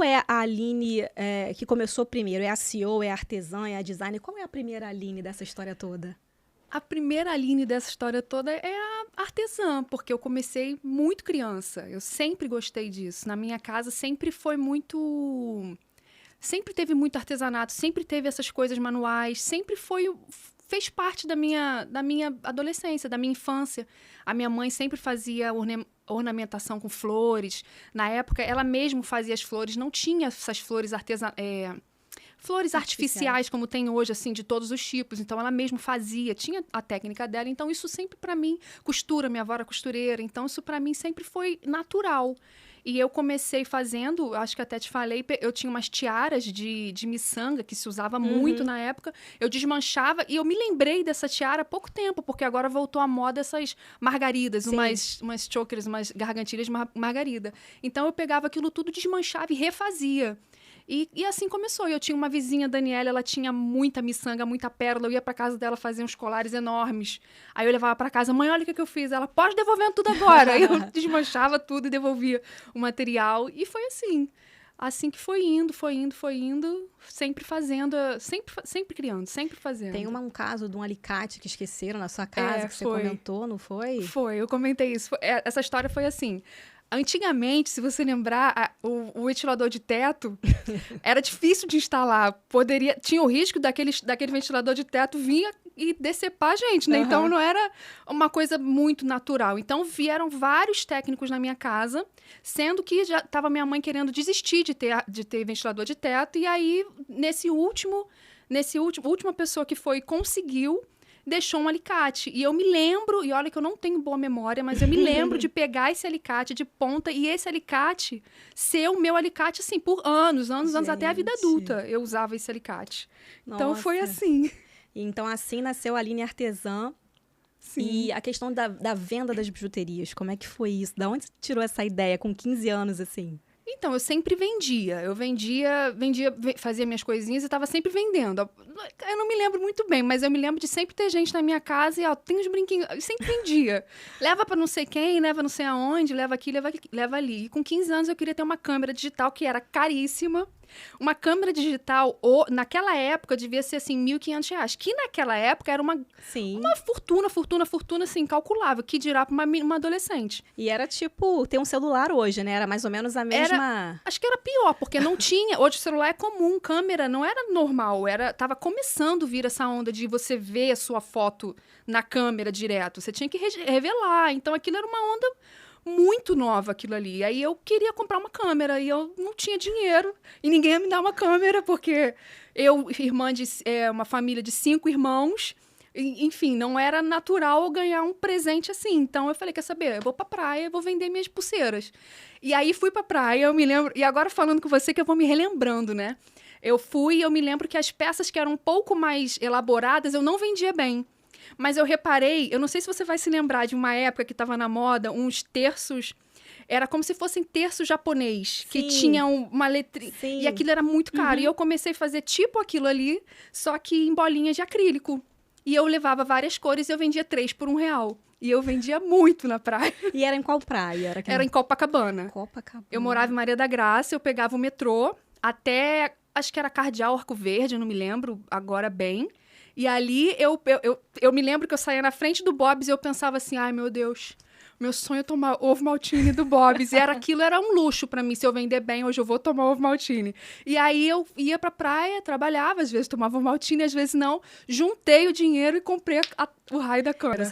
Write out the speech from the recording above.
é a Aline que começou primeiro? É a CEO, é a artesã, é a designer? Qual é a primeira Aline dessa história toda? A primeira Aline dessa história toda é a artesã, porque eu comecei muito criança. Eu sempre gostei disso. Na minha casa sempre foi muito... Sempre teve muito artesanato, sempre teve essas coisas manuais, sempre fez parte da minha adolescência, da minha infância. A minha mãe sempre fazia ornamentação com flores. Na época, ela mesma fazia as flores. Não tinha essas flores flores artificiais como tem hoje, assim, de todos os tipos. Então, ela mesma fazia, tinha a técnica dela. Então, isso sempre, para mim, costura, minha avó era costureira. Então, isso, para mim, sempre foi natural. E eu comecei fazendo, acho que até te falei, eu tinha umas tiaras de miçanga, que se usava muito na época. Eu desmanchava e eu me lembrei dessa tiara há pouco tempo, porque agora voltou à moda essas margaridas, umas chokers, umas gargantilhas de margarida. Então, eu pegava aquilo tudo, desmanchava e refazia. E assim começou. Eu tinha uma vizinha, Daniela, ela tinha muita miçanga, muita pérola. Eu ia pra casa dela fazer uns colares enormes. Aí eu levava pra casa, mãe, olha o que eu fiz. Ela, pode devolvendo tudo agora. Aí eu desmanchava tudo e devolvia o material. E foi assim. Assim que foi indo, sempre fazendo, sempre criando, sempre fazendo. Tem um caso de um alicate que esqueceram na sua casa, que você comentou, não foi? Foi, eu comentei isso. Essa história foi assim... Antigamente, se você lembrar, o ventilador de teto era difícil de instalar. Tinha o risco daquele ventilador de teto vir e decepar a gente, né? Então, não era uma coisa muito natural. Então, vieram vários técnicos na minha casa, sendo que já estava minha mãe querendo desistir de ter ventilador de teto. E aí, última pessoa que conseguiu, deixou um alicate. E eu me lembro, e olha que eu não tenho boa memória, mas eu me lembro de pegar esse alicate de ponta e esse alicate ser o meu alicate, assim, por anos, até a vida adulta eu usava esse alicate. Nossa. Então, foi assim. Então, assim nasceu a Aline Artesã. Sim. E a questão da venda das bijuterias, como é que foi isso? Da onde você tirou essa ideia com 15 anos, assim? Então, eu sempre vendia. Eu fazia minhas coisinhas e estava sempre vendendo. Eu não me lembro muito bem, mas eu me lembro de sempre ter gente na minha casa e, tem uns brinquinhos. Eu sempre vendia. Leva para não sei quem, leva não sei aonde, leva aqui, leva ali. E com 15 anos eu queria ter uma câmera digital que era caríssima. Uma câmera digital, naquela época, devia ser, assim, R$1.500. Que naquela época era uma fortuna, assim, incalculável. Que dirá para uma adolescente. E era tipo ter um celular hoje, né? Era mais ou menos a mesma... Acho que era pior, porque não tinha... Hoje o celular é comum, câmera não era normal. Tava começando a vir essa onda de você ver a sua foto na câmera direto. Você tinha que revelar. Então, aquilo era uma onda... muito nova aquilo ali. Aí eu queria comprar uma câmera e eu não tinha dinheiro. E ninguém ia me dar uma câmera, porque uma família de 5 irmãos, enfim, não era natural eu ganhar um presente assim. Então eu falei, quer saber? Eu vou pra praia, vou vender minhas pulseiras. E aí fui pra praia, eu me lembro... E agora falando com você que eu vou me relembrando, né? Eu me lembro que as peças que eram um pouco mais elaboradas, eu não vendia bem. Mas eu reparei, eu não sei se você vai se lembrar de uma época que estava na moda, uns terços, era como se fossem terço japonês, que tinha uma letrinha, e aquilo era muito caro. E eu comecei a fazer tipo aquilo ali, só que em bolinhas de acrílico. E eu levava várias cores e eu vendia 3 por R$1. E eu vendia muito na praia. E era em qual praia? Era em Copacabana. Eu morava em Maria da Graça, eu pegava o metrô até, acho que era Cardeal Arco Verde, eu não me lembro agora bem. E ali, eu me lembro que eu saía na frente do Bob's e eu pensava assim, ai, meu Deus, meu sonho é tomar ovo maltine do Bob's. E aquilo era um luxo pra mim, se eu vender bem, hoje eu vou tomar ovo maltine. E aí, eu ia pra praia, trabalhava, às vezes tomava ovo maltine, às vezes não. Juntei o dinheiro e comprei o raio da câmera. Você